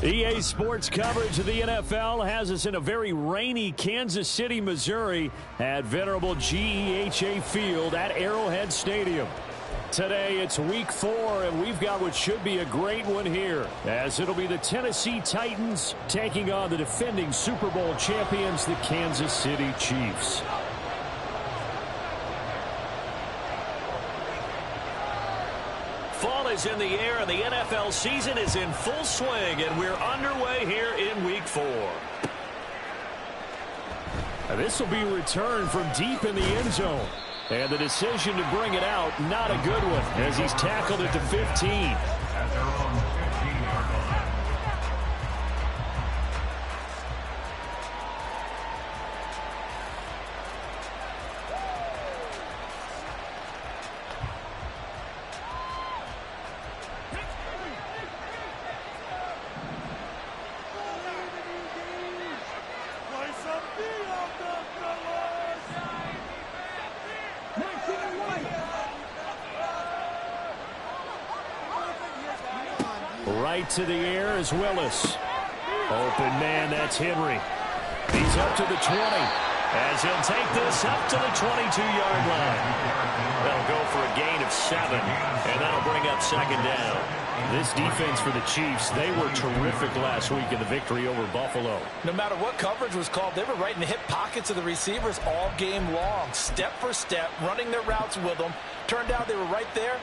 EA Sports coverage of the NFL has us in a very rainy Kansas City, Missouri at venerable GEHA Field at Arrowhead Stadium. Today it's week 4, and we've got what should be a great one here, as it'll be the Tennessee Titans taking on the defending Super Bowl champions, the Kansas City Chiefs. Fall is in the air, and the NFL season is in full swing, and we're underway here in week 4. This will be returned from deep in the end zone. And the decision to bring it out, not a good one, as he's tackled at the 15. Right to the air is Willis. Open man, that's Henry. He's up to the 20, as he'll take this up to the 22-yard line. They'll go for a gain of 7, and that'll bring up second down. This defense for the Chiefs, they were terrific last week in the victory over Buffalo. No matter what coverage was called, they were right in the hip pockets of the receivers all game long, step for step, running their routes with them. Turned out they were right there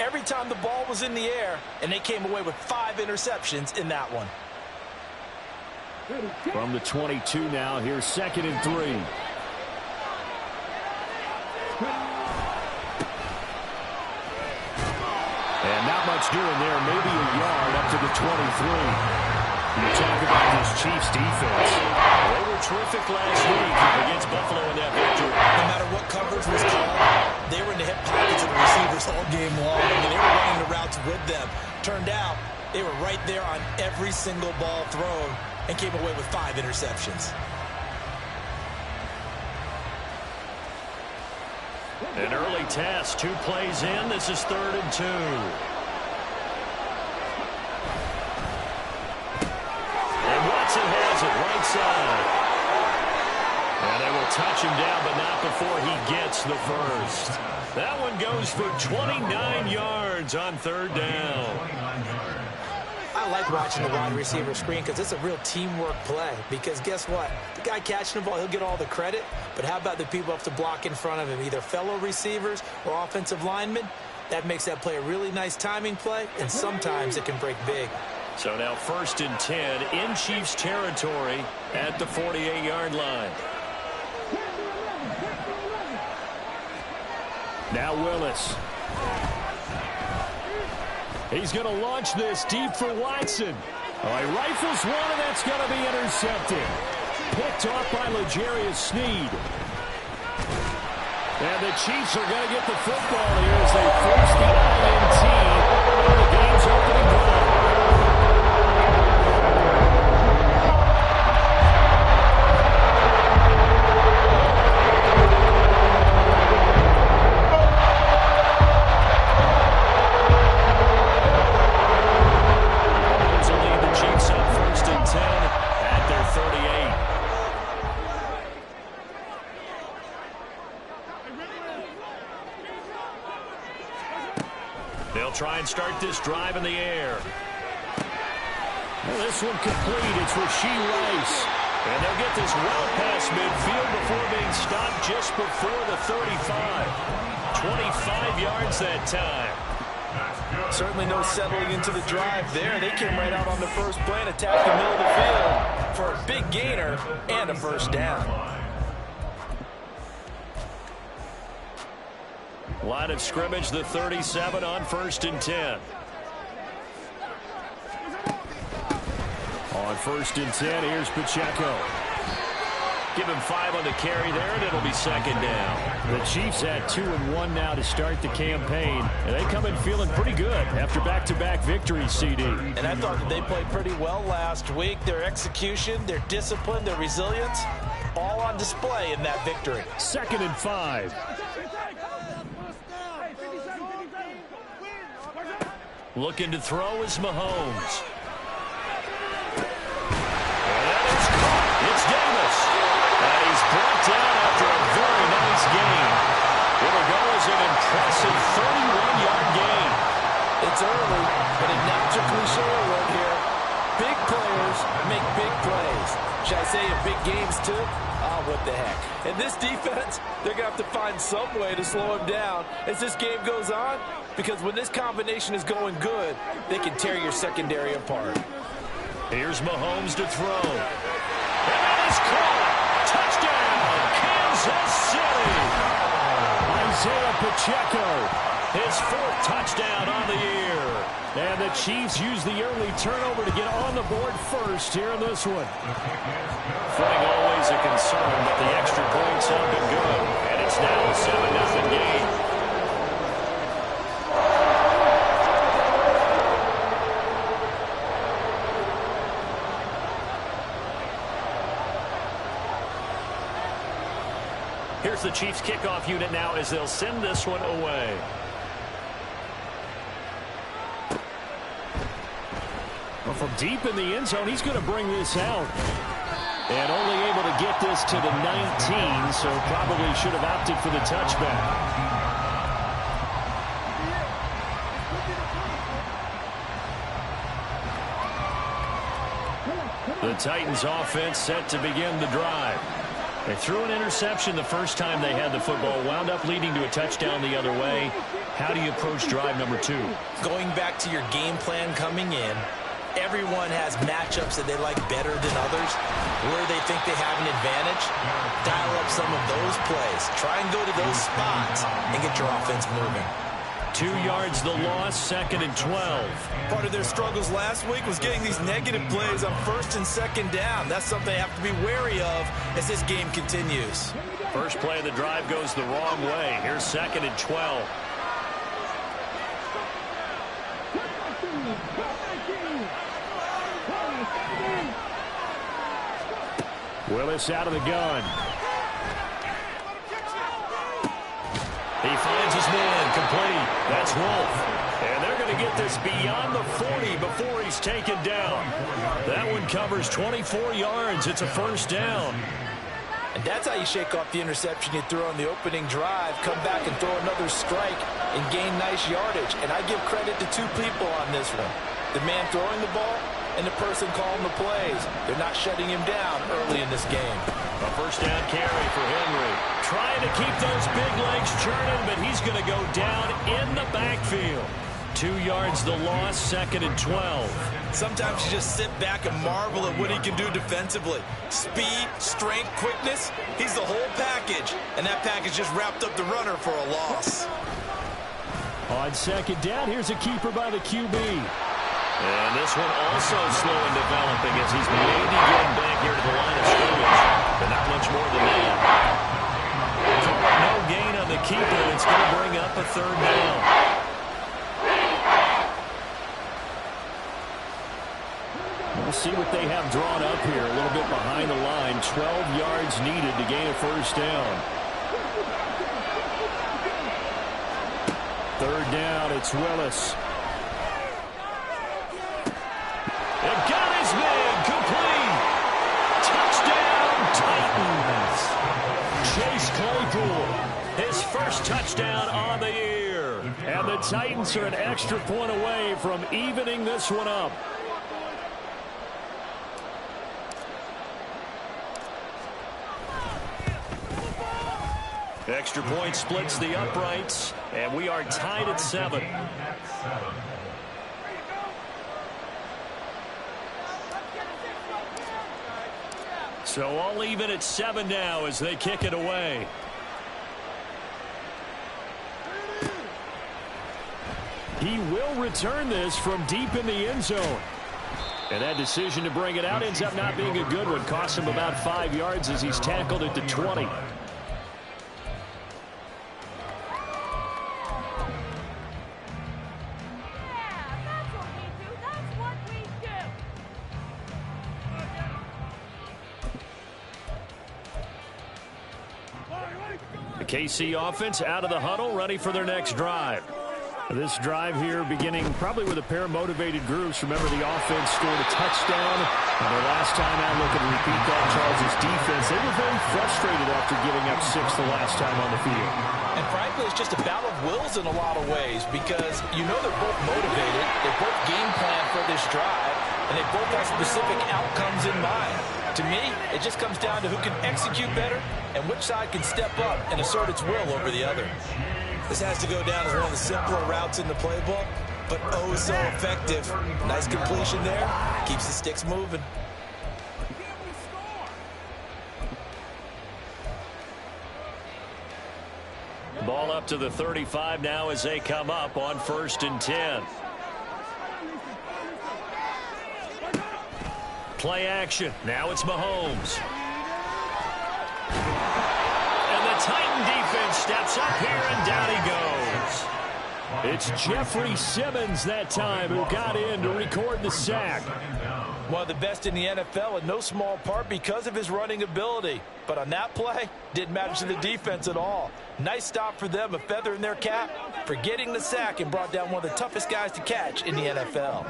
every time the ball was in the air, and they came away with 5 interceptions in that one. From the 22 now, here's 2nd and 3. And not much doing there, maybe a yard up to the 23. You talk about this Chiefs defense. They were terrific last week against Buffalo in that victory. No matter what coverage was called, they were in the hip pockets of the receivers all game long. I mean, they were running the routes with them. Turned out, they were right there on every single ball thrown and came away with 5 interceptions. An early test, 2 plays in. This is 3rd and 2. And Watson has it right side. And they will touch him down, but not before he gets the first. That one goes for 29 yards on 3rd down. I like watching the wide receiver screen because it's a real teamwork play. Because guess what? The guy catching the ball, he'll get all the credit. But how about the people up to block in front of him, either fellow receivers or offensive linemen? That makes that play a really nice timing play, and sometimes it can break big. So now 1st and 10 in Chiefs territory at the 48-yard line. Now Willis. He's going to launch this deep for Watson. Oh, he rifles one, and that's going to be intercepted. Picked off by L'Jarius Sneed. And the Chiefs are going to get the football here as they force the INT on the game's opening drive. Try and start this drive in the air. Well, this one complete. It's Rashee Rice. And they'll get this well past midfield before being stopped just before the 35. 25 yards that time. Certainly no settling into the drive there. They came right out on the first play and attacked the middle of the field for a big gainer and a first down. Line of scrimmage, the 37 on 1st and 10. On 1st and 10, here's Pacheco. Give him 5 on the carry there, and it'll be 2nd down. The Chiefs had 2-1 now to start the campaign, and they come in feeling pretty good after back-to-back victories, CD. And I thought that they played pretty well last week. Their execution, their discipline, their resilience, all on display in that victory. 2nd and 5. Looking to throw is Mahomes. Should I say in big games too? Oh, what the heck. And this defense, they're going to have to find some way to slow him down as this game goes on, because when this combination is going good, they can tear your secondary apart. Here's Mahomes to throw. And that is caught. Touchdown, Kansas City. Isaiah Pacheco, his 4th touchdown on the year. And the Chiefs use the early turnover to get on the board first here in this one. Footing always a concern, but the extra points have been good. And it's now a 7-0 game. Here's the Chiefs kickoff unit now as they'll send this one away. Well, from deep in the end zone, he's going to bring this out. And only able to get this to the 19, so probably should have opted for the touchback. The Titans offense set to begin the drive. They threw an interception the first time they had the football, wound up leading to a touchdown the other way. How do you approach drive number 2? Going back to your game plan coming in, everyone has matchups that they like better than others, where they think they have an advantage. Dial up some of those plays. Try and go to those spots and get your offense moving. 2 yards the loss, 2nd and 12. Part of their struggles last week was getting these negative plays on 1st and 2nd down. That's something they have to be wary of as this game continues. First play of the drive goes the wrong way. Here's 2nd and 12. Willis out of the gun. He finds his man, complete. That's Wolf. And they're going to get this beyond the 40 before he's taken down. That one covers 24 yards. It's a 1st down. And that's how you shake off the interception you threw on the opening drive, come back and throw another strike and gain nice yardage. And I give credit to 2 people on this one. The man throwing the ball and the person calling the plays. They're not shutting him down early in this game. A 1st down carry for Henry. Trying to keep those big legs churning, but he's going to go down in the backfield. 2 yards the loss, 2nd and 12. Sometimes you just sit back and marvel at what he can do defensively. Speed, strength, quickness, he's the whole package. And that package just wrapped up the runner for a loss. On 2nd down, here's a keeper by the QB. And this one also slow in developing as he's maybe getting back here to the line of scrimmage. But not much more than that. No gain on the keeper, and it's going to bring up a 3rd down. We'll see what they have drawn up here. A little bit behind the line. 12 yards needed to gain a 1st down. 3rd down, it's Willis. And got his man, complete. Touchdown, Titans. Chase Claypool, his 1st touchdown on the year. And the Titans are an extra point away from evening this one up. Extra point splits the uprights, and we are tied at 7. So all even at 7 now as they kick it away. He will return this from deep in the end zone. And that decision to bring it out ends up not being a good one. Costs him about 5 yards as he's tackled at the 20. The KC offense out of the huddle, ready for their next drive. This drive here beginning probably with a pair of motivated groups. Remember, the offense scored a touchdown. And their last time out, looking to repeat that, Charles' defense. They were very frustrated after giving up 6 the last time on the field. And frankly, it's just a battle of wills in a lot of ways because you know they're both motivated. They both game plan for this drive, and they both have specific outcomes in mind. To me, it just comes down to who can execute better and which side can step up and assert its will over the other. This has to go down as one of the simpler routes in the playbook, but oh so effective. Nice completion there. Keeps the sticks moving. Ball up to the 35 now as they come up on 1st and 10. Play action. Now it's Mahomes. And the Titan defense steps up here, and down he goes. It's Jeffrey Simmons that time who got in to record the sack. One of the best in the NFL, in no small part because of his running ability. But on that play, didn't matter to the defense at all. Nice stop for them, a feather in their cap for getting the sack and brought down one of the toughest guys to catch in the NFL.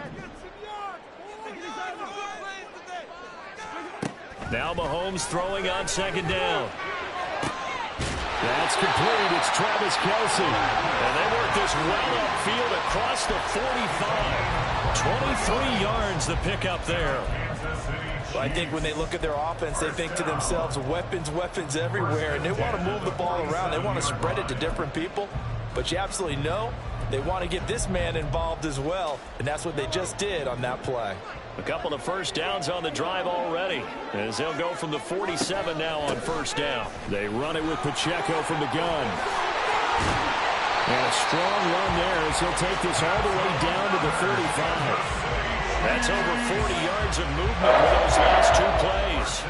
Now Mahomes throwing on 2nd down. That's complete. It's Travis Kelce. And they work this well upfield across the 45. 23 yards the pickup there. Well, I think when they look at their offense, they think to themselves, weapons, weapons everywhere. And they want to move the ball around. They want to spread it to different people. But you absolutely know they want to get this man involved as well. And that's what they just did on that play. A couple of first downs on the drive already, as they'll go from the 47 now on 1st down. They run it with Pacheco from the gun. And a strong run there as he'll take this all the way down to the 35. That's over 40 yards of movement with those last 2 plays.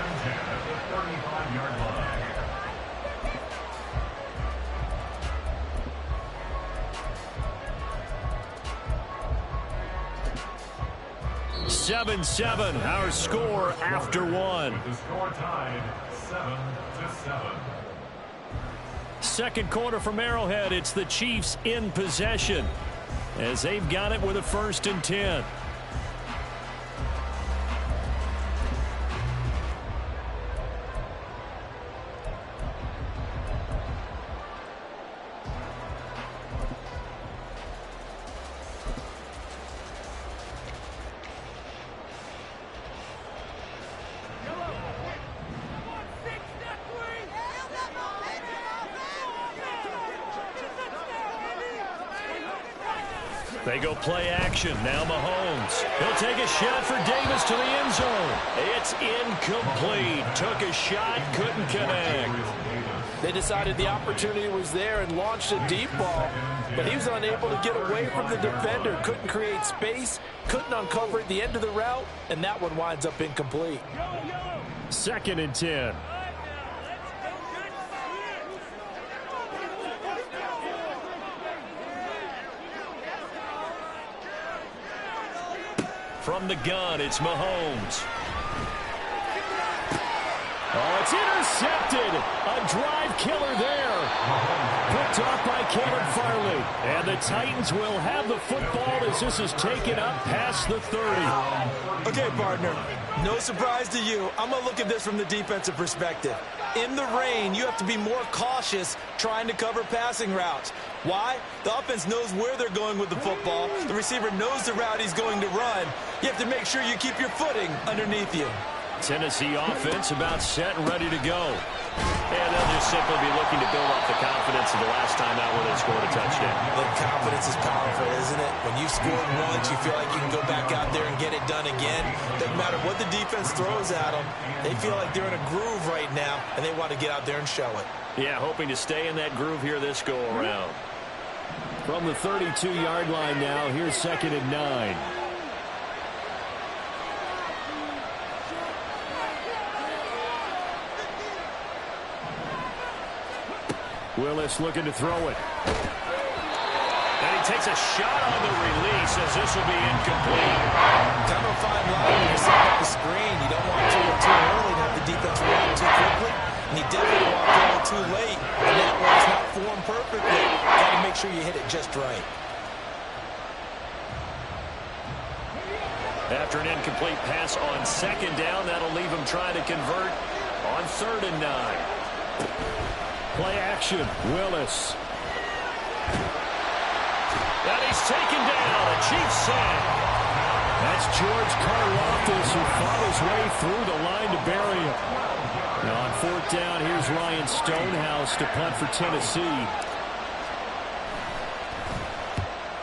7-7, our score after 1. The score tied 7-7. Second quarter from Arrowhead. It's the Chiefs in possession as they've got it with a 1st and 10. They go play action. Now Mahomes. He'll take a shot for Davis to the end zone. It's incomplete. Took a shot, couldn't connect. They decided the opportunity was there and launched a deep ball, but he was unable to get away from the defender. Couldn't create space, couldn't uncover at the end of the route, and that one winds up incomplete. 2nd and 10. From the gun, it's Mahomes. Oh, it's intercepted. A drive killer there. Picked off by Caleb Farley. And the Titans will have the football as this is taken up past the 30. Okay, partner, no surprise to you. I'm going to look at this from the defensive perspective. In the rain, you have to be more cautious trying to cover passing routes. Why? The offense knows where they're going with the football. The receiver knows the route he's going to run. You have to make sure you keep your footing underneath you. Tennessee offense about set and ready to go. And they'll just simply be looking to build off the confidence of the last time out where they scored a touchdown. The confidence is powerful, isn't it? When you've scored once, you feel like you can go back out there and get it done again. Doesn't matter what the defense throws at them. They feel like they're in a groove right now, and they want to get out there and show it. Yeah, hoping to stay in that groove here this go-around. From the 32-yard line now, here's 2nd and 9. Willis looking to throw it. And he takes a shot on the release as this will be incomplete. Kind of a fine line when you're setting up the screen. You don't want to go too early and have the defense react too quickly. And you definitely want to go too late. And that one's not formed perfectly. Got to make sure you hit it just right. After an incomplete pass on 2nd down, that'll leave him trying to convert on 3rd and 9. Play action, Willis. And he's taken down, a Chiefs sack. That's George Karlaftis, who fought his way through the line to bury him. Now on fourth down, here's Ryan Stonehouse to punt for Tennessee.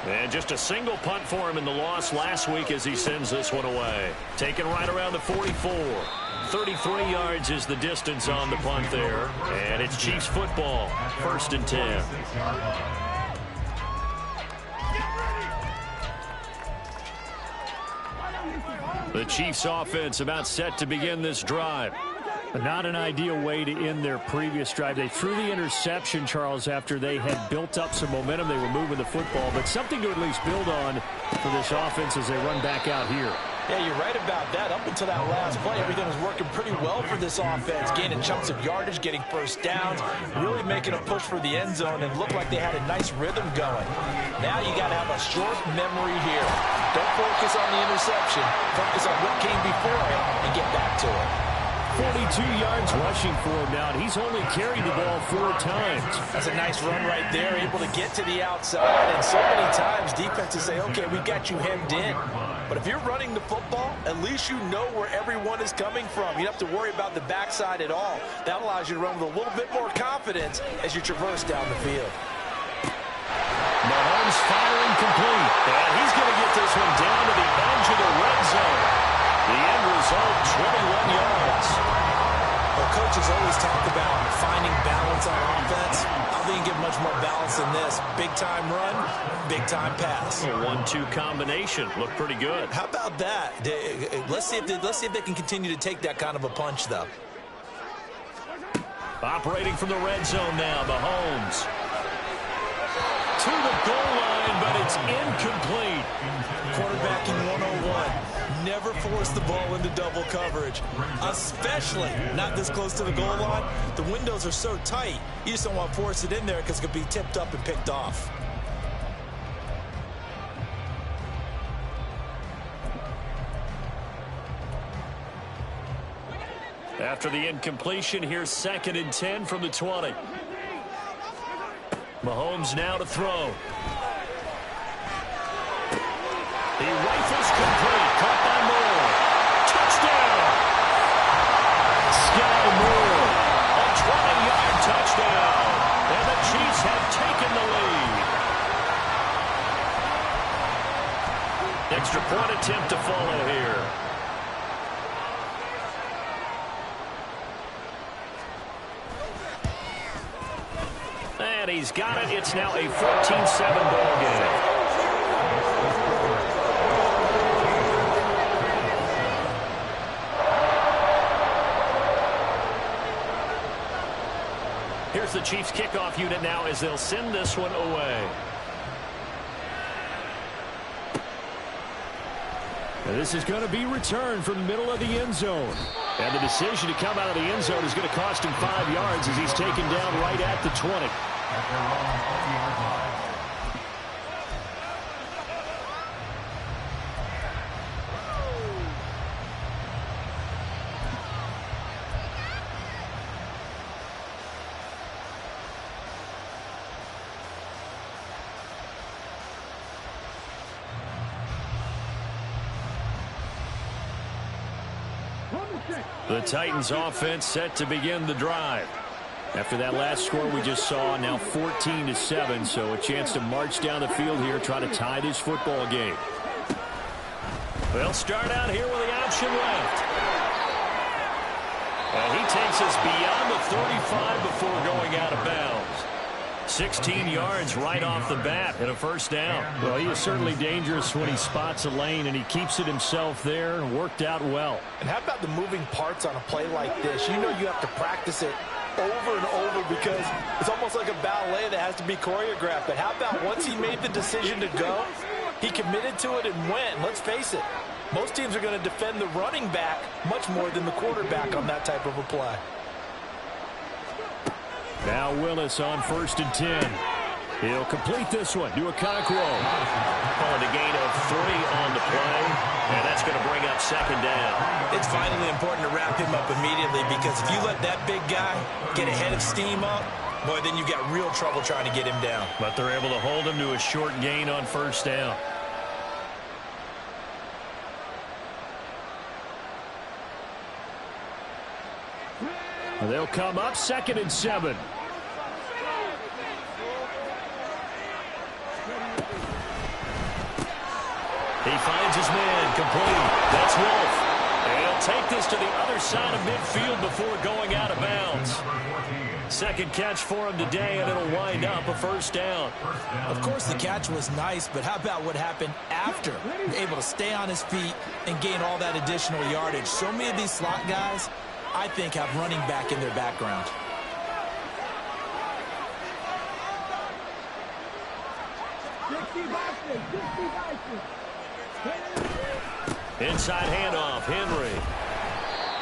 And just a single punt for him in the loss last week as he sends this one away. Taken right around the 44. 33 yards is the distance on the punt there. And it's Chiefs football, 1st and 10. The Chiefs offense about set to begin this drive. But not an ideal way to end their previous drive. They threw the interception, Charles, after they had built up some momentum. They were moving the football, but something to at least build on for this offense as they run back out here. Yeah, you're right about that. Up until that last play, everything was working pretty well for this offense, gaining chunks of yardage, getting first downs, really making a push for the end zone, and looked like they had a nice rhythm going. Now you got to have a short memory here. Don't focus on the interception. Focus on what came before it and get back to it. 42 yards rushing for him now, and he's only carried the ball 4 times. That's a nice run right there, able to get to the outside, and so many times defenses say, okay, we got you hemmed in. But if you're running the football, at least you know where everyone is coming from. You don't have to worry about the backside at all. That allows you to run with a little bit more confidence as you traverse down the field. Mahomes firing complete, and he's going to get this one down to the edge of the red zone. The end result, 21 yards. Well, coaches always talk about finding balance on offense. I don't think you get much more balance than this. Big-time run, big-time pass. A 1-2 combination. Looked pretty good. How about that? Let's see if they can continue to take that kind of a punch, though. Operating from the red zone now, Mahomes. To the goal line, but it's incomplete. Quarterbacking 101. Never force the ball into double coverage, especially not this close to the goal line. The windows are so tight, you just don't want to force it in there because it could be tipped up and picked off. After the incompletion, here's 2nd and 10 from the 20. Mahomes now to throw. He rifles complete. Caught by Moore. Touchdown! Sky Moore. A 20-yard touchdown. And the Chiefs have taken the lead. Extra point attempt to follow here. And he's got it. It's now a 14-7 ball game. Here's the Chiefs kickoff unit now as they'll send this one away. And this is going to be returned from the middle of the end zone. And the decision to come out of the end zone is going to cost him 5 yards as he's taken down right at the 20. The Titans offense set to begin the drive. After that last score we just saw, now 14-7, so a chance to march down the field here, try to tie this football game. They'll start out here with the option left. And he takes us beyond the 35 before going out of bounds. 16 yards right off the bat and a first down. Well, he is certainly dangerous when he spots a lane, and he keeps it himself there. Worked out well. And how about the moving parts on a play like this? You know you have to practice it over and over because it's almost like a ballet that has to be choreographed. But how about once he made the decision to go, he committed to it and went. Let's face it, most teams are going to defend the running back much more than the quarterback on that type of a play. Now Willis on 1st and 10. He'll complete this one to Okonkwo. Calling a gain of 3 on the play, and that's going to bring up 2nd down. It's vitally important to wrap him up immediately because if you let that big guy get a head of steam up, boy, then you've got real trouble trying to get him down. But they're able to hold him to a short gain on 1st down. They'll come up 2nd and 7. He finds his man, complete. That's Wolf. And he'll take this to the other side of midfield before going out of bounds. Second catch for him today, and it'll wind up a first down. Of course, the catch was nice, but how about what happened after? Able to stay on his feet and gain all that additional yardage. So many of these slot guys, I think, have running back in their background. Inside handoff, Henry.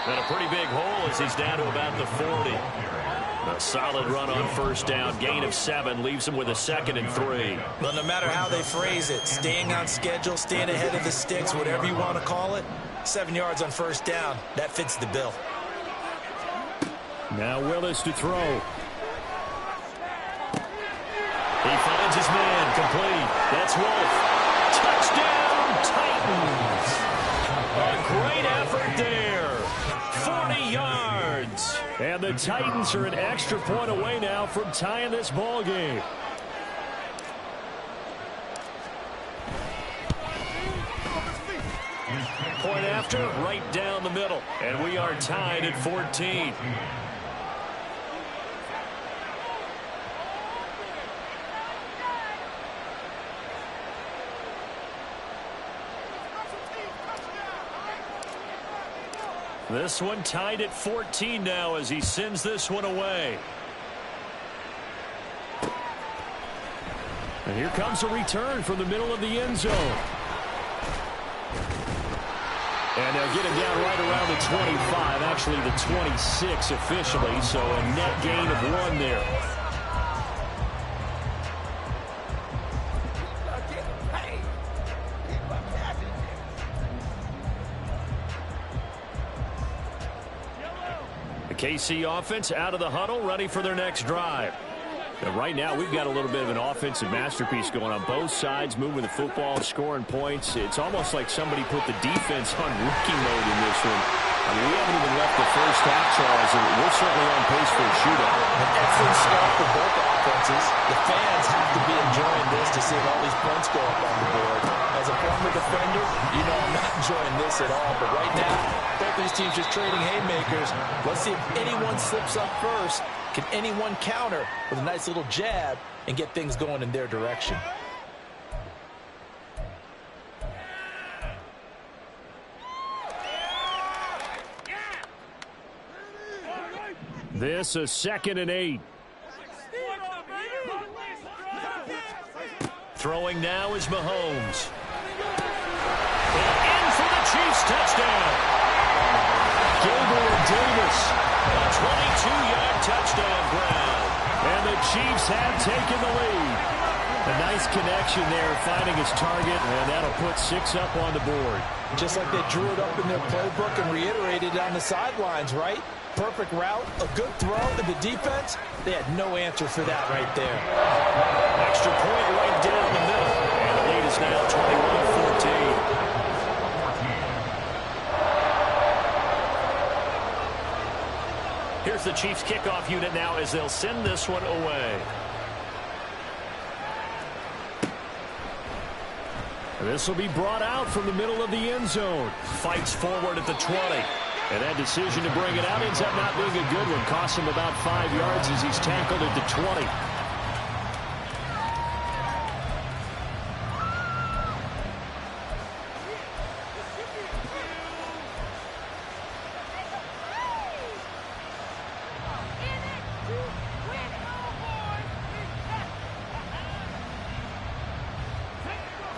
And a pretty big hole as he's down to about the 40. A solid run on first down. Gain of 7 leaves him with a 2nd and 3. Well, no matter how they phrase it, staying on schedule, staying ahead of the sticks, whatever you want to call it, 7 yards on first down, that fits the bill. Now Willis to throw. He finds his man, complete. That's Wolf. Touchdown, Titans. A great effort there. 40 yards. And the Titans are an extra point away now from tying this ball game. Point after, right down the middle. And we are tied at 14. This one tied at 14 now as he sends this one away. And here comes a return from the middle of the end zone. And they'll get him down right around the 25, actually the 26 officially, so a net gain of 1 there. KC offense out of the huddle, ready for their next drive. And right now, we've got a little bit of an offensive masterpiece going on both sides, moving the football, scoring points. It's almost like somebody put the defense on rookie mode in this one. I mean, we haven't even left the first half, Charles, and we're certainly on pace for a shootout. An excellent start for both offenses. The fans have to be enjoying this to see all these points go up on the board. As a former defender, you know I'm not enjoying this at all. But right now, both these teams just trading haymakers. Let's see if anyone slips up first. Can anyone counter with a nice little jab and get things going in their direction? This is 2nd and 8. Throwing now is Mahomes. And in for the Chiefs touchdown. Gabriel Davis, a 22-yard touchdown grab. And the Chiefs have taken the lead. A nice connection there, finding his target, and that'll put 6 up on the board. Just like they drew it up in their playbook and reiterated it on the sidelines, right? Perfect route, a good throw, and the defense, they had no answer for that right there. Extra point right down the middle, and the lead is now 21-14. Here's the Chiefs kickoff unit now as they'll send this one away. This will be brought out from the middle of the end zone. Fights forward at the 20. And that decision to bring it out ends up not being a good one. Costs him about 5 yards as he's tackled at the 20.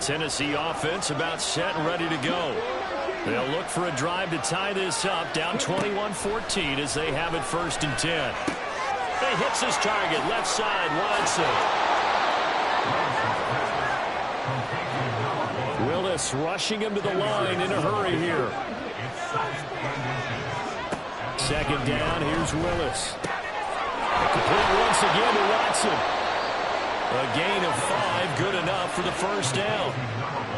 Tennessee offense about set and ready to go. They'll look for a drive to tie this up, down 21-14 as they have it 1st and 10. He hits his target, left side, Watson. Willis rushing him to the line in a hurry here. 2nd down, here's Willis. Complete once again to Watson. A gain of 5, good enough for the 1st down.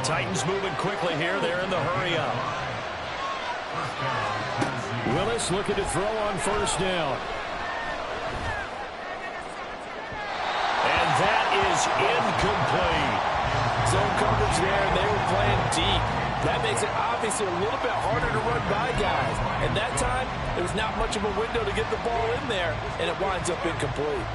Titans moving quickly here. They're in the hurry up. Willis looking to throw on first down. And that is incomplete. Zone coverage there, and they were playing deep. That makes it obviously a little bit harder to run by guys. And that time, there was not much of a window to get the ball in there, and it winds up incomplete.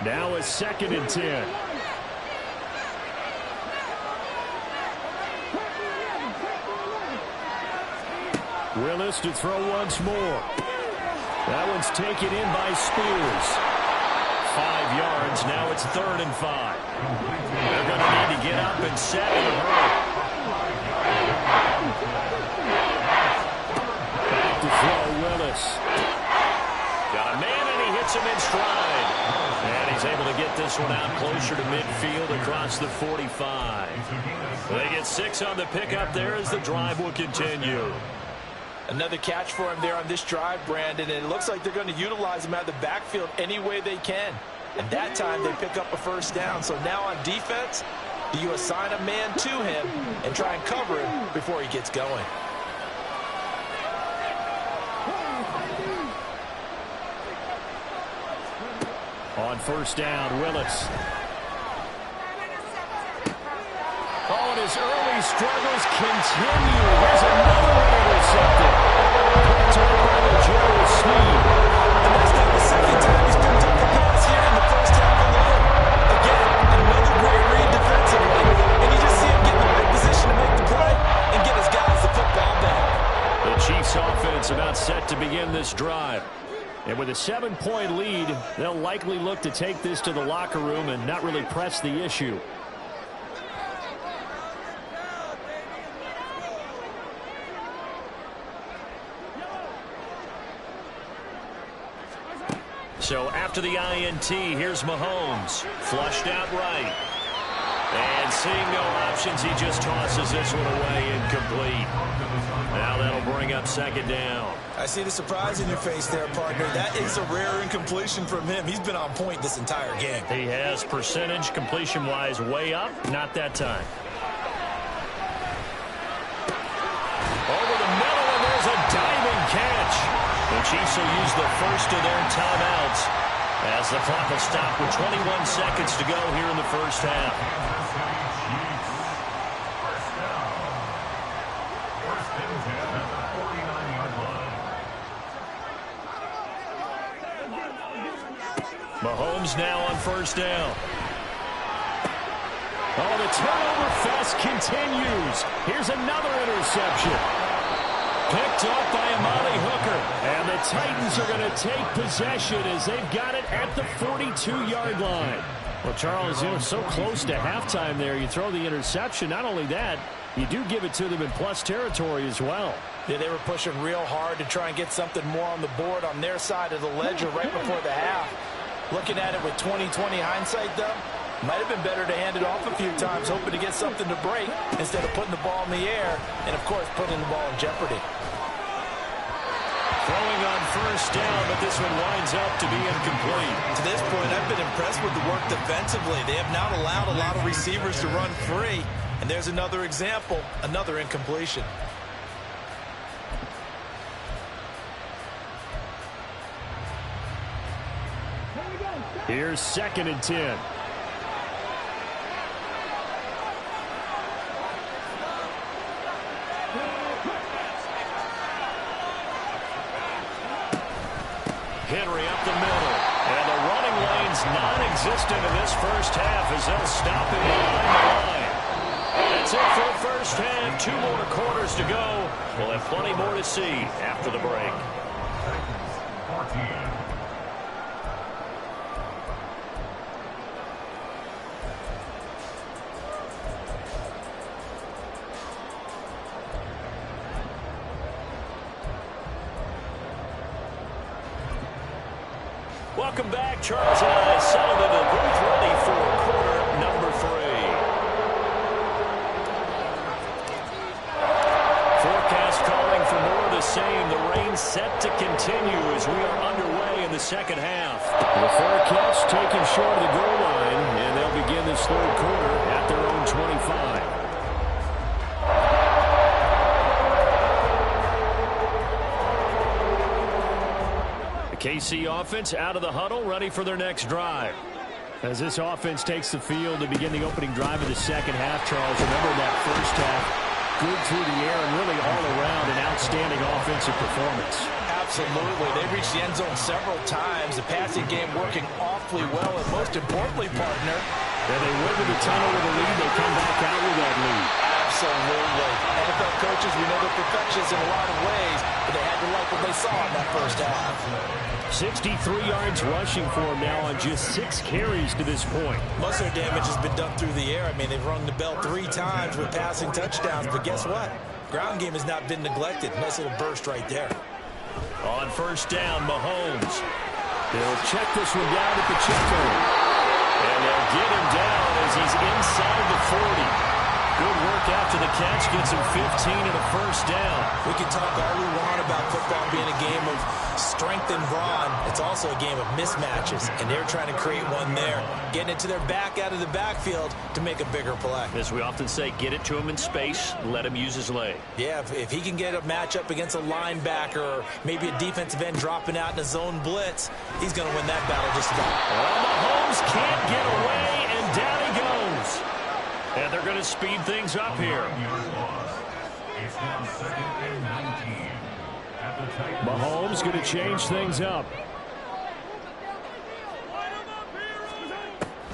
Now it's 2nd and 10. Willis to throw once more. That one's taken in by Spears. 5 yards. Now it's 3rd and 5. They're going to need to get up and set in a hurry. Back to throw, Willis. Got a man, and he hits him in stride. And he's able to get this one out closer to midfield across the 45. They get 6 on the pickup there as the drive will continue. Another catch for him there on this drive, Brandon, and it looks like they're going to utilize him out of the backfield any way they can. And that time they pick up a first down. So now on defense, do you assign a man to him and try and cover him before he gets going? On first down, Willis. Oh, and his early struggles continue. Here's another one intercepted. Picked up by the Joe Sneed. And that's not the second time he's picked up the pass here in the first half alone. Again, another great read defensively. And you just see him get in the right position to make the play and get his guys the football back. The Chiefs offense about set to begin this drive. And with a 7-point lead, they'll likely look to take this to the locker room and not really press the issue. So after the INT, here's Mahomes. Flushed out right. And seeing no options, he just tosses this one away incomplete. Now that'll bring up 2nd down. I see the surprise in your face there, partner. That is a rare incompletion from him. He's been on point this entire game. He has percentage completion-wise way up. Not that time. Over the middle, and there's a diving catch. The Chiefs will use the first of their timeouts as the clock will stop with 21 seconds to go here in the first half. Mahomes now on first down. Oh, the turnover fest continues. Here's another interception. Picked up by Amali Hooker. And the Titans are going to take possession as they've got it at the 42-yard line. Well, Charles, you know, so close to halftime there. You throw the interception. Not only that, you do give it to them in plus territory as well. Yeah, they were pushing real hard to try and get something more on the board on their side of the ledger right before the half. Looking at it with 20/20 hindsight, though, might have been better to hand it off a few times, hoping to get something to break instead of putting the ball in the air and, of course, putting the ball in jeopardy. Throwing on first down, but this one winds up to be incomplete. To this point, I've been impressed with the work defensively. They have not allowed a lot of receivers to run free. And there's another example, another incompletion. Here's 2nd and 10. Henry up the middle. And the running lane's non-existent in this first half as they'll stop him behind the line. That's it for the first half. 2 more quarters to go. We'll have plenty more to see after the break. Welcome back. Charles and I settled into the booth ready for quarter number 3. Forecast calling for more of the same. The rain set to continue as we are underway in the second half. The fair catch taken short of the goal line, and they'll begin this third quarter at their own 25. The KC offense out of the huddle, ready for their next drive. As this offense takes the field to begin the opening drive of the second half, Charles, remember that first half, good through the air and really all around an outstanding offensive performance. Absolutely. They reached the end zone several times. The passing game working awfully well, and most importantly, partner, and they went to the tunnel with a lead. They come back out with that lead. Absolutely. NFL coaches, we know they're perfectionists in a lot of ways, but they had to like what they saw in that first half. 63 yards rushing for him now on just 6 carries to this point. Most of their damage has been done through the air. I mean, they've rung the bell 3 times with passing touchdowns, but guess what? Ground game has not been neglected. Nice little burst right there. On first down, Mahomes. They'll check this one down at the Pacheco. And they'll get him down as he's inside the 40. Good work after the catch, gets him 15 and a first down. We can talk all we want about football being a game of strength and brawn. It's also a game of mismatches, and they're trying to create one there, getting it to their back out of the backfield to make a bigger play. As we often say, get it to him in space, let him use his leg. Yeah, if he can get a matchup against a linebacker or maybe a defensive end dropping out in a zone blitz, he's going to win that battle just about. Well, Mahomes can't get away, and down he goes. And they're going to speed things up here. It's now 2nd and 19. At the Titans. Mahomes going to change things up.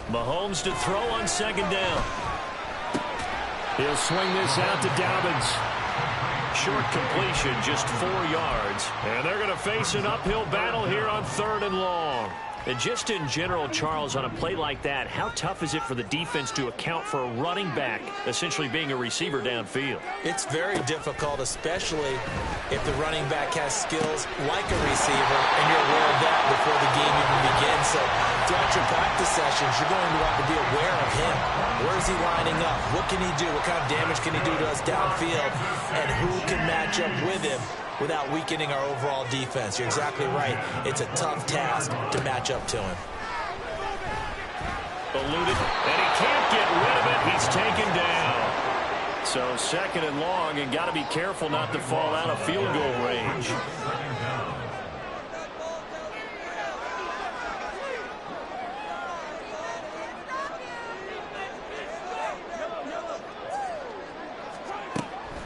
Mahomes to throw on second down. He'll swing this out to Dobbins. Short completion, just 4 yards. And they're going to face an uphill battle here on 3rd and long. And just in general, Charles, on a play like that, how tough is it for the defense to account for a running back essentially being a receiver downfield? It's very difficult, especially if the running back has skills like a receiver, and you're aware of that before the game even begins. So throughout your practice sessions, you're going to want to be aware of him. Where is he lining up? What can he do? What kind of damage can he do to us downfield? And who can match up with him without weakening our overall defense? You're exactly right. It's a tough task to match up to him. Eluded, and he can't get rid of it. He's taken down. So 2nd and long, and got to be careful not to fall out of field goal range.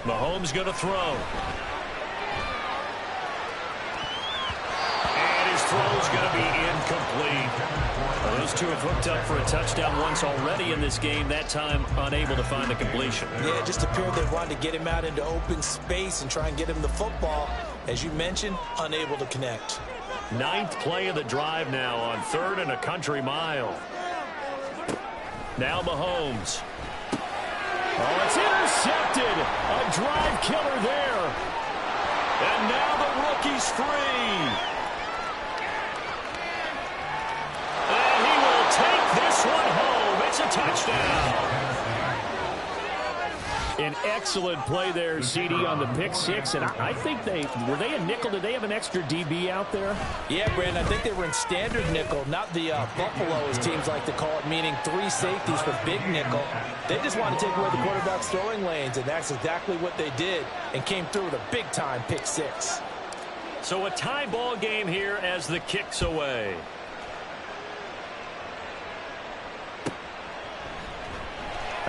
Mahomes going to throw. Throw's going to be incomplete. Well, those two have hooked up for a touchdown once already in this game, that time unable to find the completion. Yeah, it just appeared they wanted to get him out into open space and try and get him the football. As you mentioned, unable to connect. 9th play of the drive now on 3rd and a country mile. Now Mahomes. Oh, it's intercepted. A drive killer there. And now the rookie's free. This one home. It's a touchdown. An excellent play there, CD, on the pick 6. And I think were they a nickel? Did they have an extra DB out there? Yeah, Brandon, I think they were in standard nickel, not the Buffalo, as teams like to call it, meaning 3 safeties for big nickel. They just want to take away the quarterback's throwing lanes, and that's exactly what they did, and came through with a big-time pick 6. So a tie ball game here as the kick's away.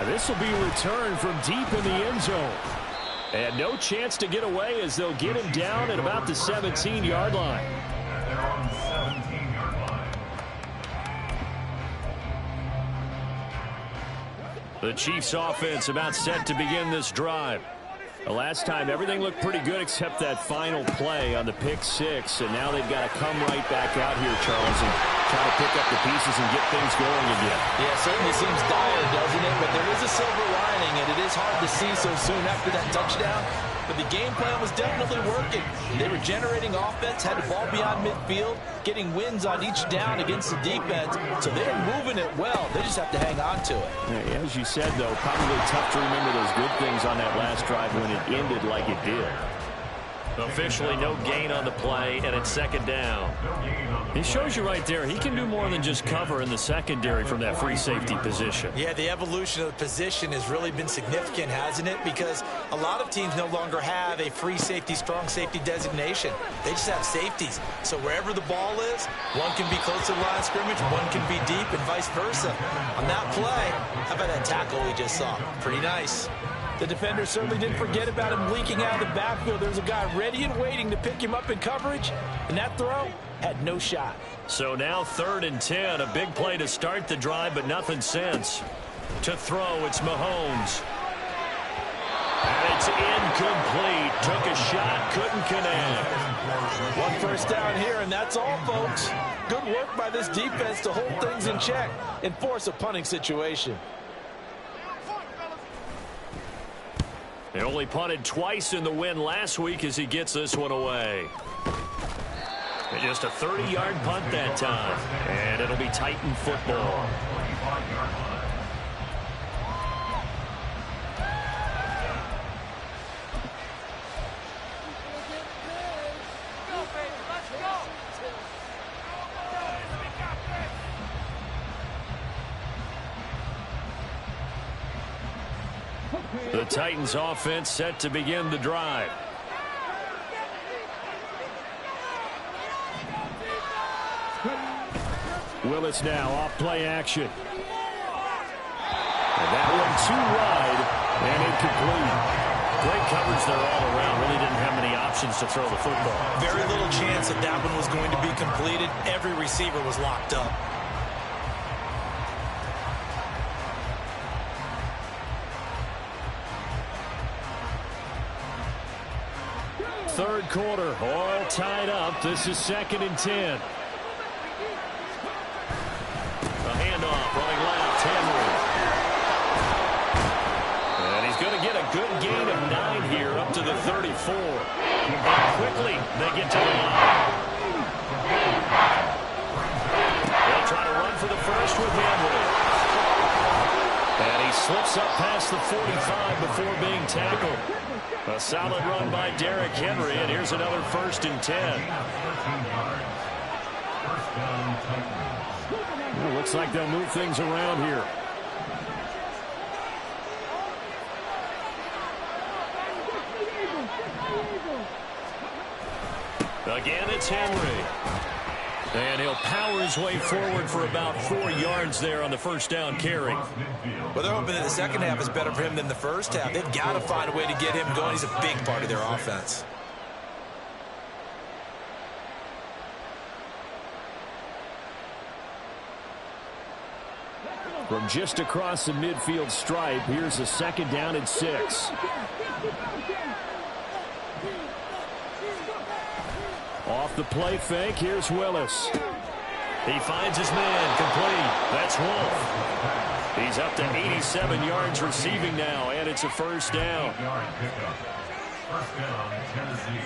This will be returned from deep in the end zone. And no chance to get away as they'll get him down at about the 17-yard line. They're on 17-yard line. The Chiefs offense about set to begin this drive. The last time everything looked pretty good except that final play on the pick 6. And now they've got to come right back out here, Charles, and try to pick up the pieces and get things going again. Yeah, it certainly seems dire, doesn't it? But there is a silver lining, and it is hard to see so soon after that touchdown. But the game plan was definitely working. They were generating offense, had the ball beyond midfield, getting wins on each down against the defense. So they're moving it well. They just have to hang on to it. Yeah, as you said, though, probably tough to remember those good things on that last drive when it ended like it did. Officially no gain on the play, and it's second down. He shows you right there, he can do more than just cover in the secondary from that free safety position. Yeah, the evolution of the position has really been significant, hasn't it? Because a lot of teams no longer have a free safety, strong safety designation. They just have safeties. So wherever the ball is, one can be close to the line of scrimmage, one can be deep, and vice versa. On that play, how about that tackle we just saw? Pretty nice. The defender certainly didn't forget about him leaking out of the backfield. There's a guy ready and waiting to pick him up in coverage, and that throw had no shot. So now 3rd and 10, a big play to start the drive, but nothing since. To throw, it's Mahomes. And it's incomplete. Took a shot, couldn't connect. 1 first down here, and that's all, folks. Good work by this defense to hold things in check and force a punting situation. They only punted twice in the win last week as he gets this one away. And just a 30-yard punt that time. And it'll be Titan football. The Titans offense set to begin the drive. Willis now off play action. And that one too wide and incomplete. Great coverage there all around. Really didn't have many options to throw the football. Very little chance that that one was going to be completed. Every receiver was locked up. Third quarter, all tied up. This is 2nd and 10. A handoff, running left, Henry. And he's going to get a good gain of 9 here, up to the 34. And quickly, they get to the line. They'll try to run for the first with Henry. And he slips up past the 45 before being tackled. A solid run by Derrick Henry, and here's another 1st and 10. Well, looks like they'll move things around here. Again, it's Henry. And he'll power his way forward for about 4 yards there on the first down carry. Well, they're hoping that the second half is better for him than the first half. They've got to find a way to get him going. He's a big part of their offense. From just across the midfield stripe, here's a 2nd down and 6. Off the play fake, here's Willis. He finds his man, complete. That's Wolf. He's up to 87 yards receiving now, and it's a 1st down. First down, Tennessee.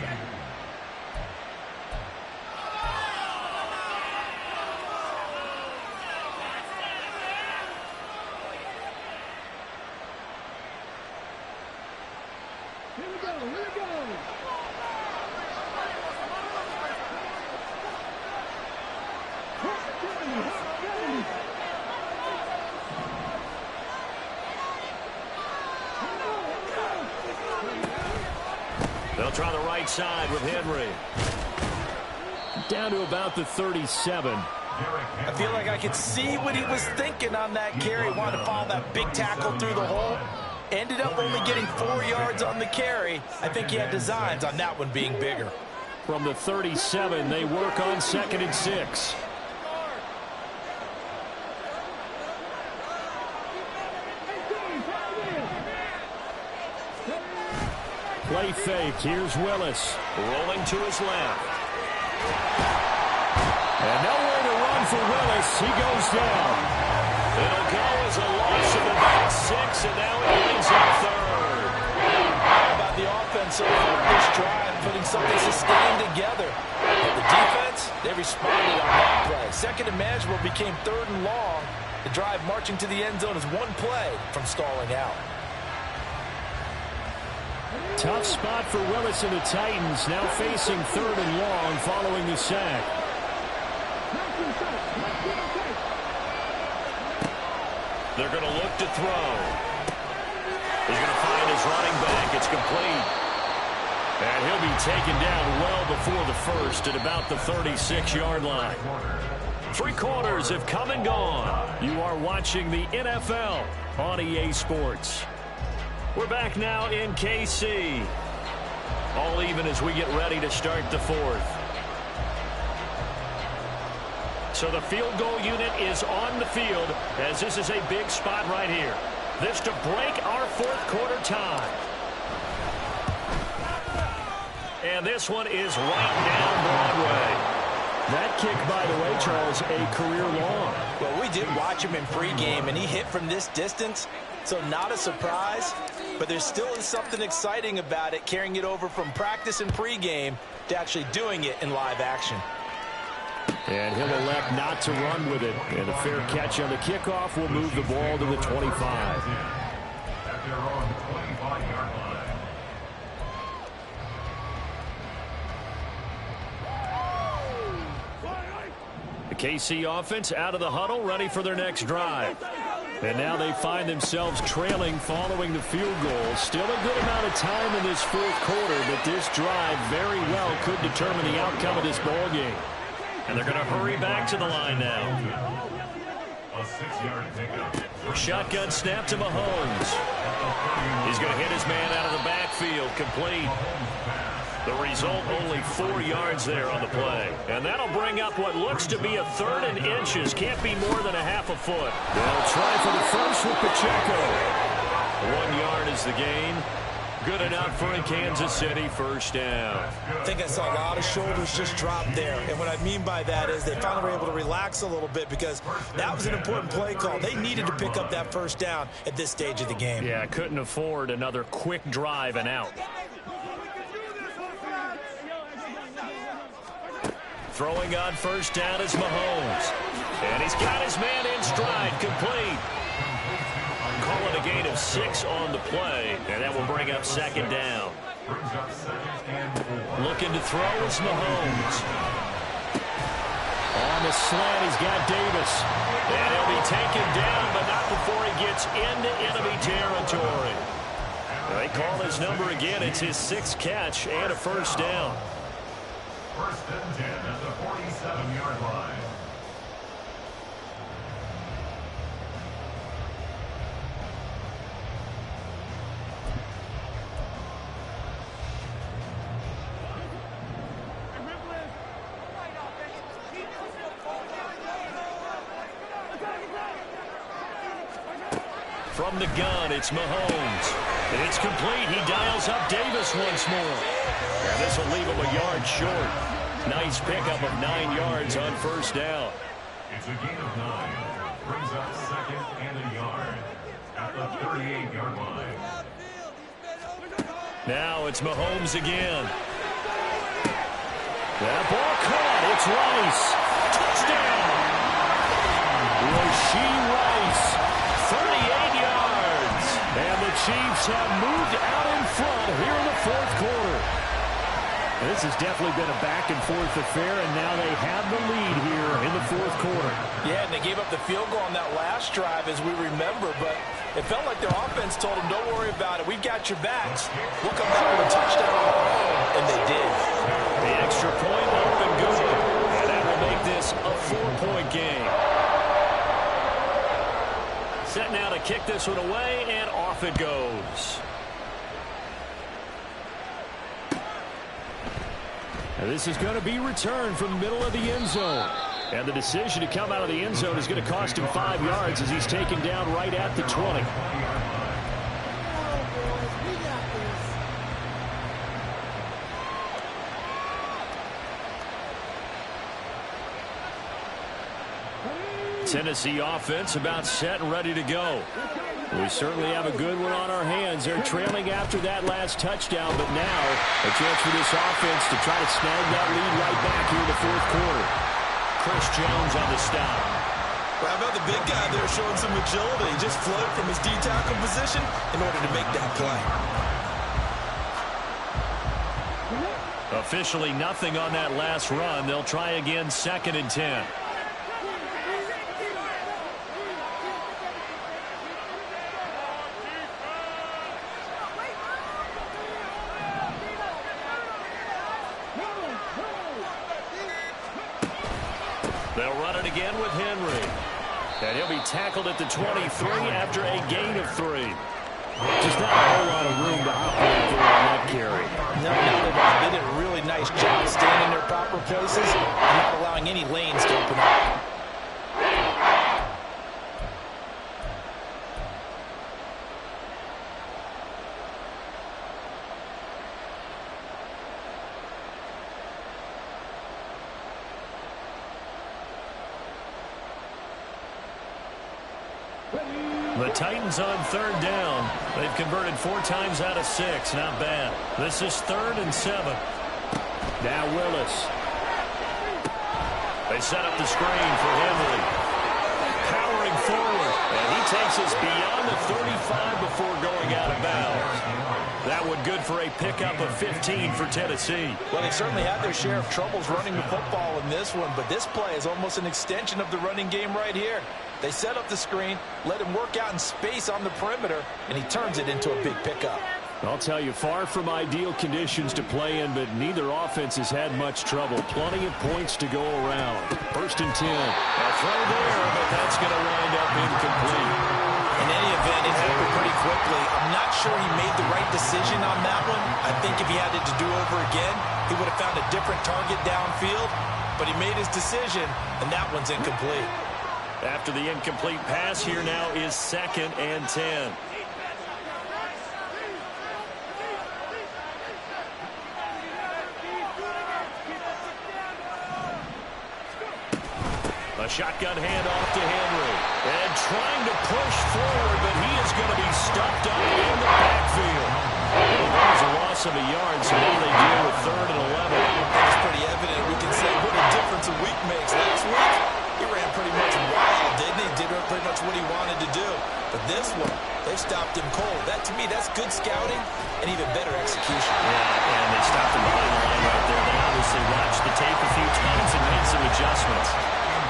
They'll try the right side with Henry. Down to about the 37. I feel like I could see what he was thinking on that carry. Wanted to follow that big tackle through the hole. Ended up only getting 4 yards on the carry. I think he had designs on that one being bigger. From the 37, they work on 2nd and 6. Play fake. Here's Willis. Rolling to his left. And nowhere to run for Willis. He goes down. It'll go as a loss of about 6, and now it brings up 3rd. How about the offense so far this drive, putting something sustained together. But the defense, they responded on that play. 2nd and manageable became 3rd and long. The drive marching to the end zone is 1 play from stalling out. Tough spot for Willis and the Titans, now facing 3rd and long following the sack. They're going to look to throw. He's going to find his running back. It's complete. And he'll be taken down well before the first at about the 36-yard line. 3 quarters have come and gone. You are watching the NFL on EA Sports. We're back now in KC. All even as we get ready to start the 4th. So the field goal unit is on the field as this is a big spot right here. This to break our 4th quarter tie. And this one is right down Broadway. That kick, by the way, Charles, a career long. Well, we did watch him in pregame, and he hit from this distance, so not a surprise. But there still is something exciting about it, carrying it over from practice and pregame to actually doing it in live action. And he'll elect not to run with it. And a fair catch on the kickoff will move the ball to the 25. The KC offense out of the huddle, ready for their next drive. And now they find themselves trailing following the field goal. Still a good amount of time in this 4th quarter, but this drive very well could determine the outcome of this ball game. And they're going to hurry back to the line now. A 6-yard pickup. Shotgun snap to Mahomes. He's going to hit his man out of the backfield, complete. The result, only 4 yards there on the play. And that'll bring up what looks to be a 3rd and inches. Can't be more than a half a foot. They'll try for the first with Pacheco. 1 yard is the gain. Good enough for a Kansas City first down. I think I saw a lot of shoulders just drop there. And what I mean by that is they finally were able to relax a little bit because that was an important play call. They needed to pick up that first down at this stage of the game. Yeah, couldn't afford another quick drive and out. Throwing on first down is Mahomes. And he's got his man in stride, complete. Calling a gain of 6 on the play, and that will bring up 2nd down. Looking to throw is Mahomes. On the slant, he's got Davis. And he'll be taken down, but not before he gets into enemy territory. They call his number again. It's his 6th catch and a first down. 1st and 10 at the 47-yard line. From the gun, it's Mahomes. And it's complete. He dials up Davis once more. And this will leave him a yard short. Nice pickup of 9 yards on first down. It's a gain of 9. Brings up 2nd and a yard at the 38-yard line. Now it's Mahomes again. That ball caught. It's Rice. Touchdown. Rasheed Rice. 38 yards. And the Chiefs have moved out in front here in the 4th quarter. This has definitely been a back-and-forth affair, and now they have the lead here in the 4th quarter. Yeah, and they gave up the field goal on that last drive, as we remember, but it felt like their offense told them, don't worry about it. We've got your backs. We'll come back with a touchdown of our own, and they did. The extra point up and good, and that will make this a 4-point game. Set now to kick this one away, and off it goes. And this is going to be returned from the middle of the end zone. And the decision to come out of the end zone is going to cost him 5 yards as he's taken down right at the 20. Tennessee offense about set and ready to go. We certainly have a good one on our hands. They're trailing after that last touchdown, but now a chance for this offense to try to snag that lead right back here in the 4th quarter. Chris Jones on the stop. Well, how about the big guy there showing some agility? Just float from his D-tackle position in order to make that play. Officially nothing on that last run. They'll try again, 2nd and 10. They'll run it again with Henry. And he'll be tackled at the 23 after a gain of 3. Just not a whole lot of room to operate there on that carry. No, they did a really nice job staying in their proper places and not allowing any lanes to open up. The Titans on 3rd down. They've converted 4 times out of 6. Not bad. This is 3rd and 7. Now Willis. They set up the screen for Henry. Powering forward. And he takes us beyond the 35 before going out of bounds. That one good for a pickup of 15 for Tennessee. Well, they certainly had their share of troubles running the football in this one, but this play is almost an extension of the running game right here. They set up the screen, let him work out in space on the perimeter, and he turns it into a big pickup. I'll tell you, far from ideal conditions to play in, but neither offense has had much trouble. Plenty of points to go around. 1st and 10. A throw there, but that's going to wind up incomplete. In any event, it happened pretty quickly. I'm not sure he made the right decision on that one. I think if he had it to do over again, he would have found a different target downfield, but he made his decision, and that one's incomplete. After the incomplete pass, here now is 2nd and 10. A shotgun handoff to Henry. And trying to push forward, but he is going to be stuffed up in the backfield. Well, that was a loss of a yard, so now they deal with 3rd and 11. It's pretty evident. We can say what a difference a week makes. Last week, he ran pretty much wild, didn't he? Did pretty much what he wanted to do. But this one, they stopped him cold. That, to me, that's good scouting and even better execution. Yeah, and they stopped him behind the line right there. They obviously watched the tape a few times and made some adjustments.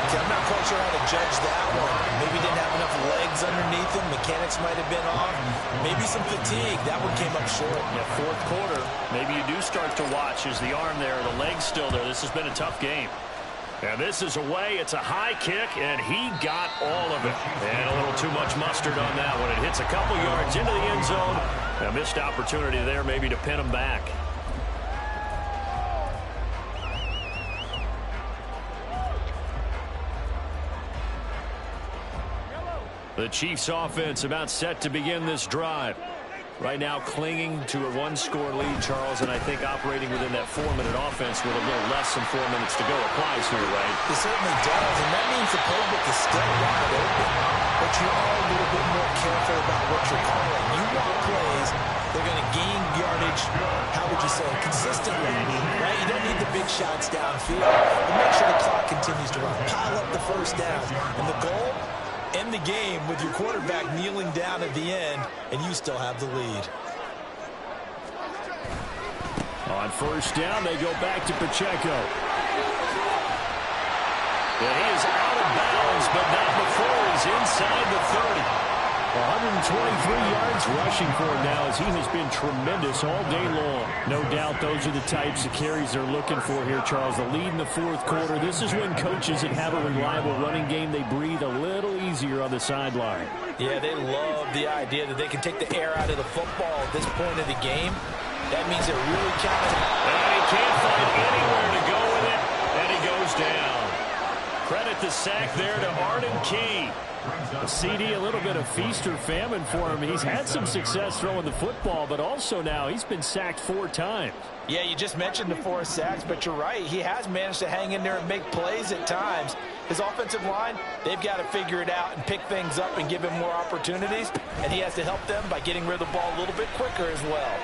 See, I'm not quite sure how to judge that one. Maybe didn't have enough legs underneath him. Mechanics might have been off. Maybe some fatigue. That one came up short. Yeah, 4th quarter. Maybe you do start to watch as the arm there, the leg's still there. This has been a tough game. And this is away. It's a high kick, and he got all of it. And a little too much mustard on that one. It hits a couple yards into the end zone. A missed opportunity there maybe to pin him back. The Chiefs offense about set to begin this drive. Right now clinging to a 1-score lead, Charles, and I think operating within that 4-minute offense with a little less than 4 minutes to go applies here, right? It certainly does, and that means the playbook is still wide open. But you are a little bit more careful about what you're calling. You want plays, they're going to gain yardage, how would you say, consistently, right? You don't need the big shots downfield, but make sure the clock continues to run. Pile up the first down, and the goal? End the game with your quarterback kneeling down at the end, and you still have the lead. On 1st down, they go back to Pacheco. And he is out of bounds, but not before he's inside the 30. 123 yards rushing for him now as he has been tremendous all day long. No doubt those are the types of carries they're looking for here, Charles. The lead in the 4th quarter. This is when coaches that have a reliable running game, they breathe a little easier on the sideline. Yeah, they love the idea that they can take the air out of the football at this point of the game. That means they're really counting. And he can't find anywhere to go with it, and he goes down. Credit the sack there to Arden Key. A CD, a little bit of feast or famine for him. He's had some success throwing the football, but also now he's been sacked 4 times. Yeah, you just mentioned the 4 sacks, but you're right. He has managed to hang in there and make plays at times. His offensive line, they've got to figure it out and pick things up and give him more opportunities, and he has to help them by getting rid of the ball a little bit quicker as well.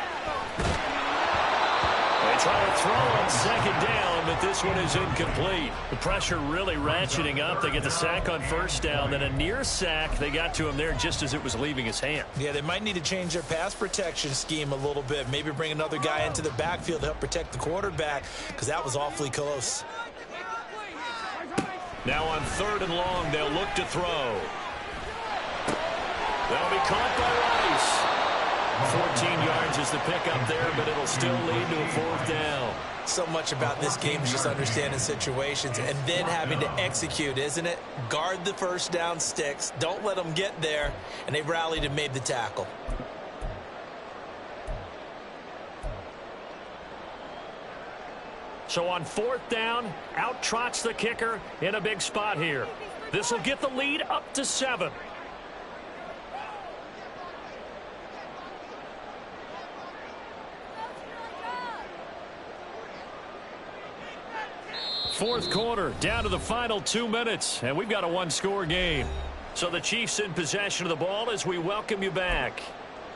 They try to throw on second down, but this one is incomplete. The pressure really ratcheting up. They get the sack on first down, then a near sack. They got to him there just as it was leaving his hand. Yeah, they might need to change their pass protection scheme a little bit. Maybe bring another guy into the backfield to help protect the quarterback, because that was awfully close. Now on 3rd and long, they'll look to throw. They'll be caught by Rice. 14 yards is the pickup there, but it'll still lead to a 4th down. So much about this game is just understanding situations and then having to execute, isn't it? Guard the first down sticks. Don't let them get there. And they rallied and made the tackle. So on 4th down, out trots the kicker in a big spot here. This will get the lead up to 7. Fourth quarter, down to the final 2 minutes, and we've got a one-score game. So the Chiefs in possession of the ball as we welcome you back.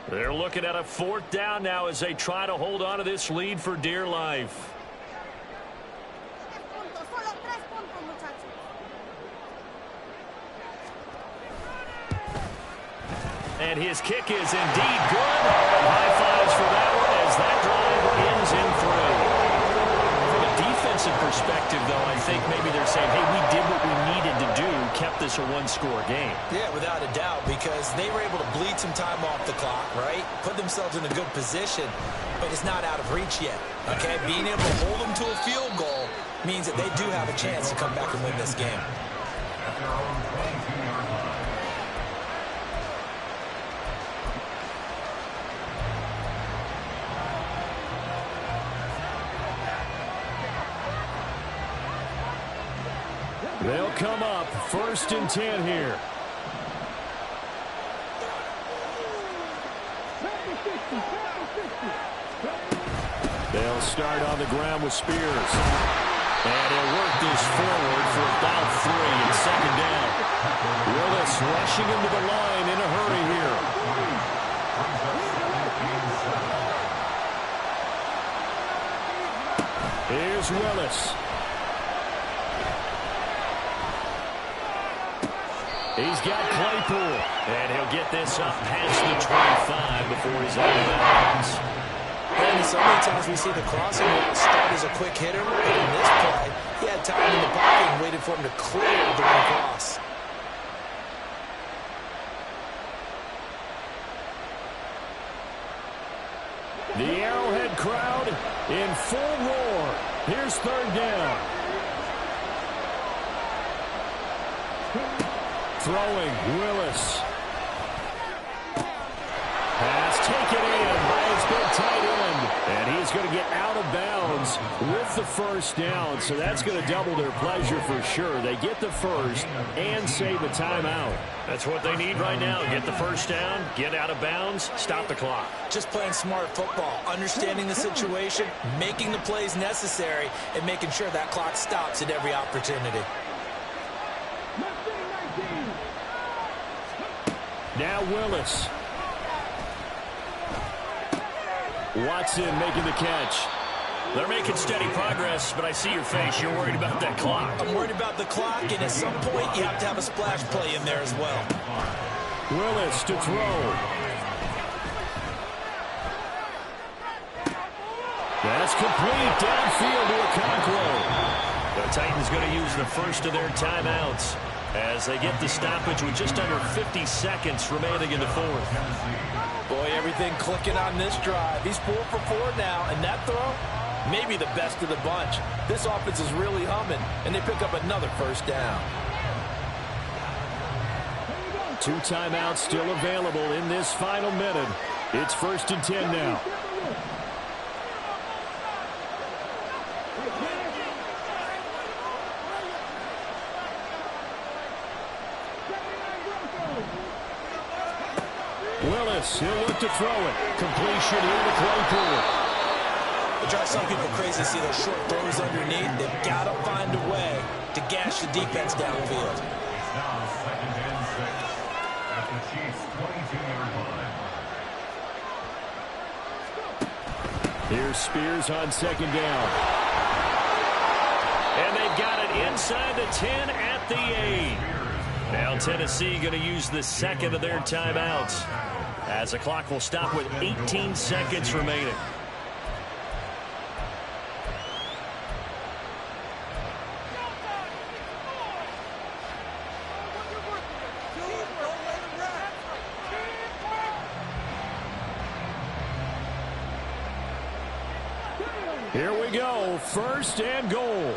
They're looking at a 4th down now as they try to hold on to this lead for dear life. And his kick is indeed good. High fives for that one as that drive ends in 3. From a defensive perspective, though, I think maybe they're saying, hey, we did what we needed to do, kept this a one-score game. Yeah, without a doubt, because they were able to bleed some time off the clock, right? Put themselves in a good position, but it's not out of reach yet, okay? Being able to hold them to a field goal means that they do have a chance to come back and win this game. At their own 22-yard line. They'll come up 1st and 10 here. They'll start on the ground with Spears. And he'll work this forward for about 3 and 2nd down. Willis rushing into the line in a hurry here. Here's Willis. He's got Claypool, and he'll get this up past the 25 before he's out of bounds. And so many times we see the crossing route start as a quick hitter, but in this play, he had time in the pocket and waited for him to clear the run cross. The Arrowhead crowd in full roar. Here's 3rd down. Throwing, Willis. Pass taken in by his big tight end. And he's going to get out of bounds with the 1st down. So that's going to double their pleasure for sure. They get the 1st and save a timeout. That's what they need right now. Get the 1st down, get out of bounds, stop the clock. Just playing smart football, understanding the situation, making the plays necessary, and making sure that clock stops at every opportunity. Now Willis. Watson making the catch. They're making steady progress, but I see your face. You're worried about that clock. I'm worried about the clock, and at some point, you have to have a splash play in there as well. Willis to throw. That's complete downfield to Okonkwo. The Titans going to use the first of their timeouts as they get the stoppage with just under 50 seconds remaining in the 4th. Boy, everything clicking on this drive. He's 4 for 4 now, and that throw, maybe the best of the bunch. This offense is really humming, and they pick up another 1st down. 2 timeouts still available in this final minute. It's 1st and 10 now. Willis, he'll look to throw it. Completion here to Claypool. It drives some people crazy to see those short throws underneath. They've got to find a way to gash the defense downfield. It's now 2nd and 6 at the Chiefs' 22-yard line. Here's Spears on second down. And they've got it inside the 10 at the 8. Now Tennessee going to use the second of their timeouts, as the clock will stop with 18 seconds remaining. Here we go, first and goal.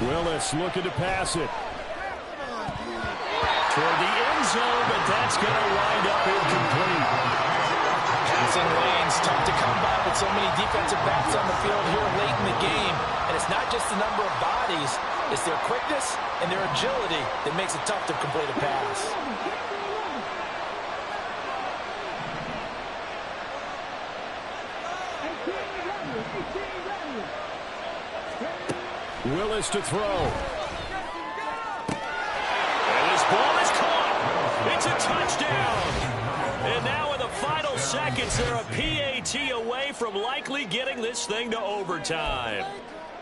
Willis looking to pass it toward the end zone, but that's going to wind up incomplete. Passing lanes tough to come by with so many defensive backs on the field here late in the game. And it's not just the number of bodies, it's their quickness and their agility that makes it tough to complete a pass. Willis to throw. And this ball is caught. It's a touchdown. And now in the final seconds, they're a PAT away from likely getting this thing to overtime.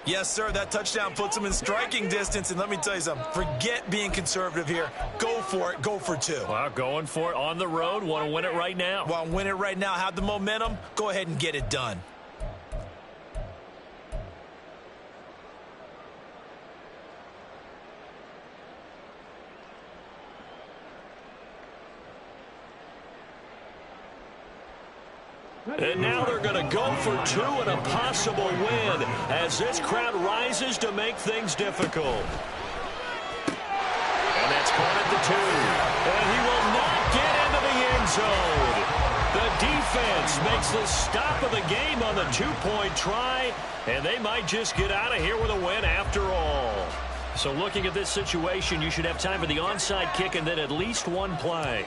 Yes, sir, that touchdown puts them in striking distance. And let me tell you something, forget being conservative here. Go for it. Go for two. Well, going for it on the road. Want to win it right now. Want to win it right now. Have the momentum. Go ahead and get it done. And now they're going to go for two and a possible win as this crowd rises to make things difficult. And that's caught at the 2. And he will not get into the end zone. The defense makes the stop of the game on the 2-point try, and they might just get out of here with a win after all. So looking at this situation, you should have time for the onside kick and then at least one play.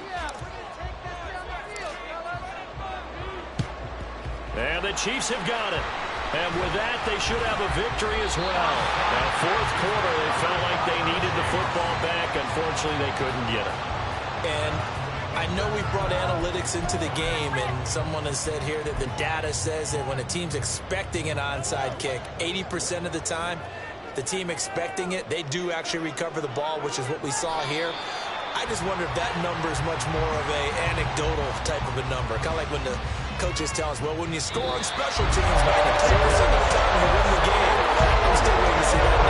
And the Chiefs have got it. And with that, they should have a victory as well. Now, fourth quarter, they felt like they needed the football back. Unfortunately, they couldn't get it. And I know we brought analytics into the game, and someone has said here that the data says that when a team's expecting an onside kick, 80% of the time, the team expecting it, they do actually recover the ball, which is what we saw here. I just wonder if that number is much more of a anecdotal type of a number. Kind of like when the coaches tell us, well, when you score on special teams, 92% of the time you win the game. I'm still waiting to see that